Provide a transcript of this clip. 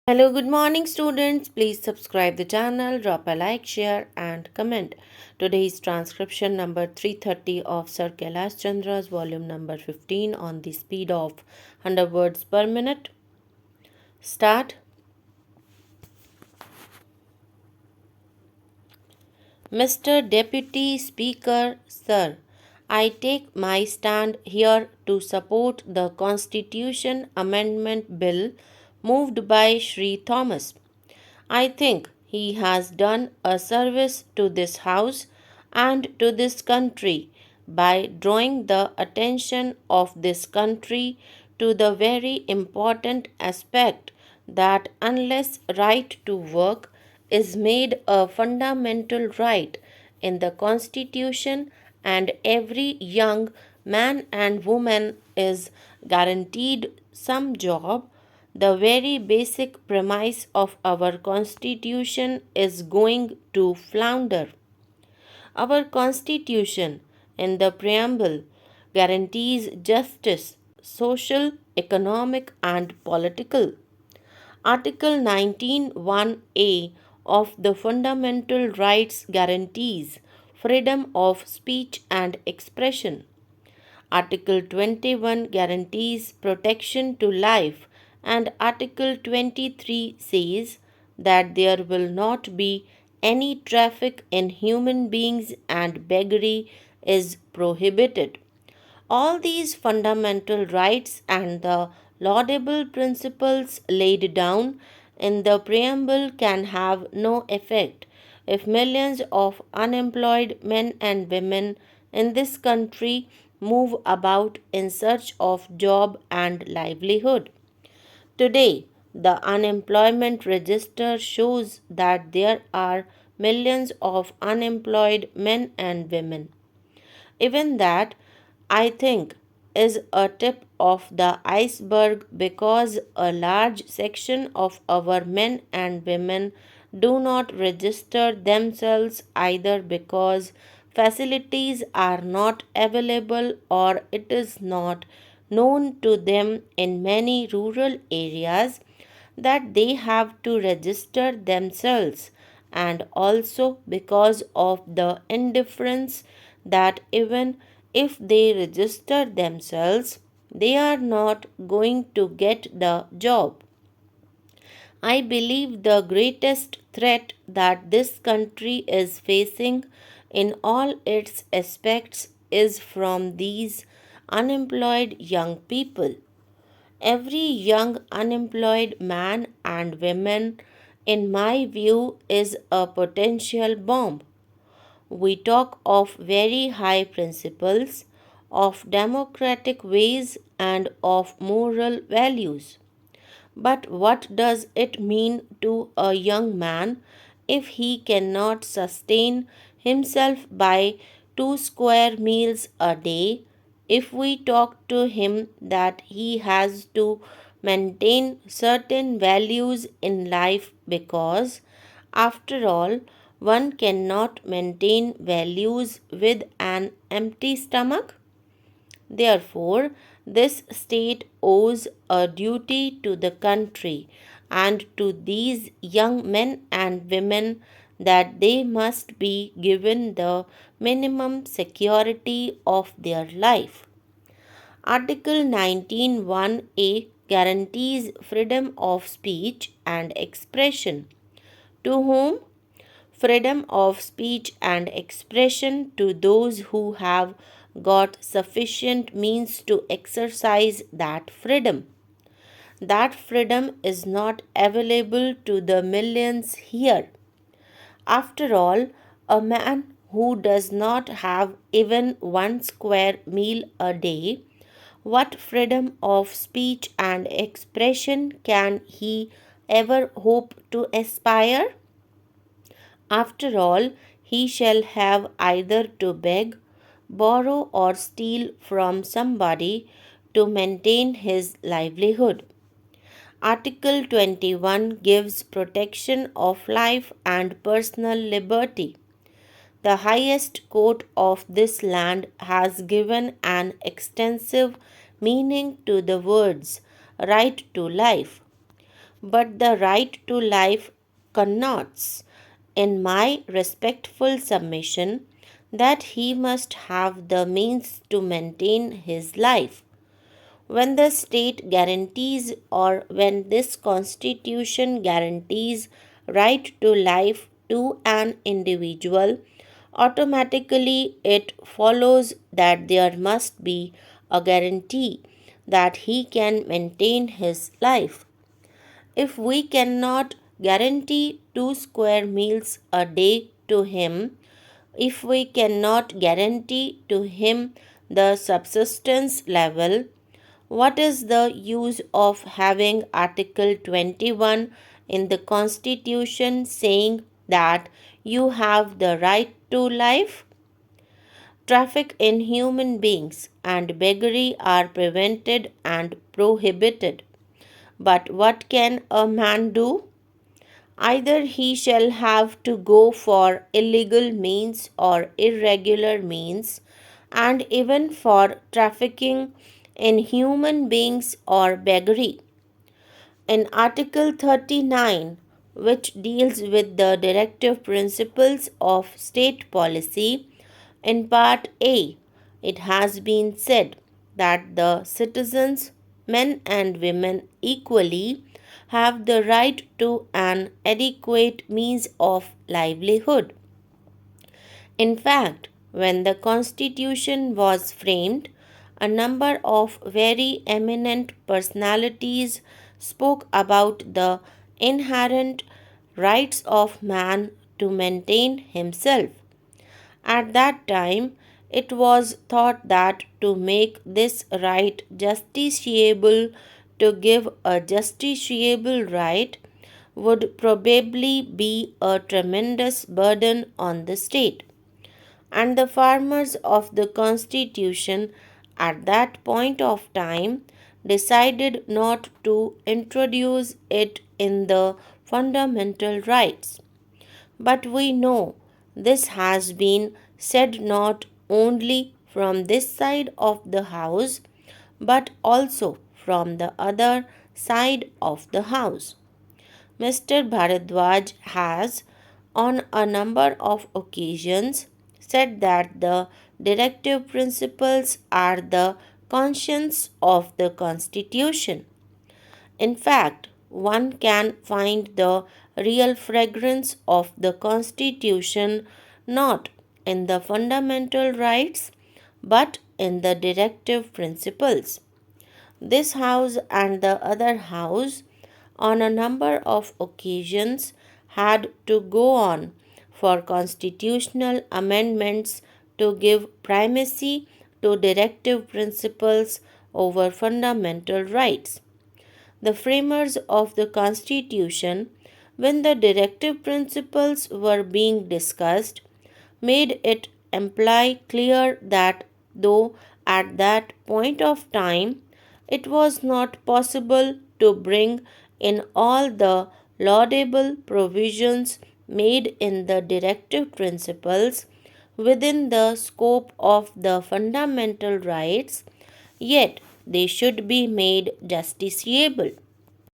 Hello, good morning, students. Please subscribe the channel, drop a like, share, and comment. Today's transcription number 330 of Sir Kailash Chandra's volume number 15 on the speed of 100 words per minute. Start. Mr. Deputy Speaker, Sir, I take my stand here to support the Constitution Amendment Bill moved by Sri Thomas. I think he has done a service to this House and to this country by drawing the attention of this country to the very important aspect that unless right to work is made a fundamental right in the Constitution and every young man and woman is guaranteed some job, the very basic premise of our Constitution is going to flounder. Our Constitution, in the preamble, guarantees justice, social, economic, and political. Article 19(1)(a) of the Fundamental Rights guarantees freedom of speech and expression. Article 21 guarantees protection to life, and Article 23 says that there will not be any traffic in human beings and beggary is prohibited. All these fundamental rights and the laudable principles laid down in the preamble can have no effect if millions of unemployed men and women in this country move about in search of job and livelihood. Today, the unemployment register shows that there are millions of unemployed men and women. Even that, I think, is a tip of the iceberg because a large section of our men and women do not register themselves either because facilities are not available or it is not known to them in many rural areas that they have to register themselves, and also because of the indifference that even if they register themselves, they are not going to get the job. I believe the greatest threat that this country is facing in all its aspects is from these unemployed young people. Every young unemployed man and woman, in my view, is a potential bomb. We talk of very high principles, of democratic ways, and of moral values. But what does it mean to a young man if he cannot sustain himself by 2 square meals a day? If we talk to him that he has to maintain certain values in life because, after all, one cannot maintain values with an empty stomach? Therefore, this state owes a duty to the country and to these young men and women that they must be given the minimum security of their life. Article 19(1)(a) guarantees freedom of speech and expression. To whom? Freedom of speech and expression to those who have got sufficient means to exercise that freedom. That freedom is not available to the millions here. After all, a man who does not have even 1 square meal a day, what freedom of speech and expression can he ever hope to aspire? After all, he shall have either to beg, borrow, or steal from somebody to maintain his livelihood. Article 21 gives protection of life and personal liberty. The highest court of this land has given an extensive meaning to the words right to life. but the right to life connotes, in my respectful submission, that he must have the means to maintain his life. When the state guarantees, or when this constitution guarantees right to life to an individual, automatically it follows that there must be a guarantee that he can maintain his life. If we cannot guarantee 2 square meals a day to him, if we cannot guarantee to him the subsistence level, what is the use of having Article 21 in the Constitution saying that you have the right to life? Traffic in human beings and beggary are prevented and prohibited. But what can a man do? Either he shall have to go for illegal means or irregular means, and even for trafficking in human beings or beggary. In Article 39, which deals with the directive principles of state policy, in Part A, it has been said that the citizens, men and women equally, have the right to an adequate means of livelihood. In fact, when the Constitution was framed, a number of very eminent personalities spoke about the inherent rights of man to maintain himself. At that time, it was thought that to make this right justiciable, to give a justiciable right, would probably be a tremendous burden on the state. And the farmers of the Constitution at that point of time decided not to introduce it in the fundamental rights. But we know this has been said not only from this side of the house, but also from the other side of the house. Mr. Bharadwaj has, on a number of occasions, said that the directive principles are the conscience of the Constitution. In fact, one can find the real fragrance of the Constitution not in the fundamental rights but in the directive principles. This House and the other House, on a number of occasions, had to go on for constitutional amendments to give primacy to directive principles over fundamental rights. The framers of the Constitution, when the directive principles were being discussed, made it imply clear that though at that point of time it was not possible to bring in all the laudable provisions made in the directive principles within the scope of the fundamental rights, yet they should be made justiciable.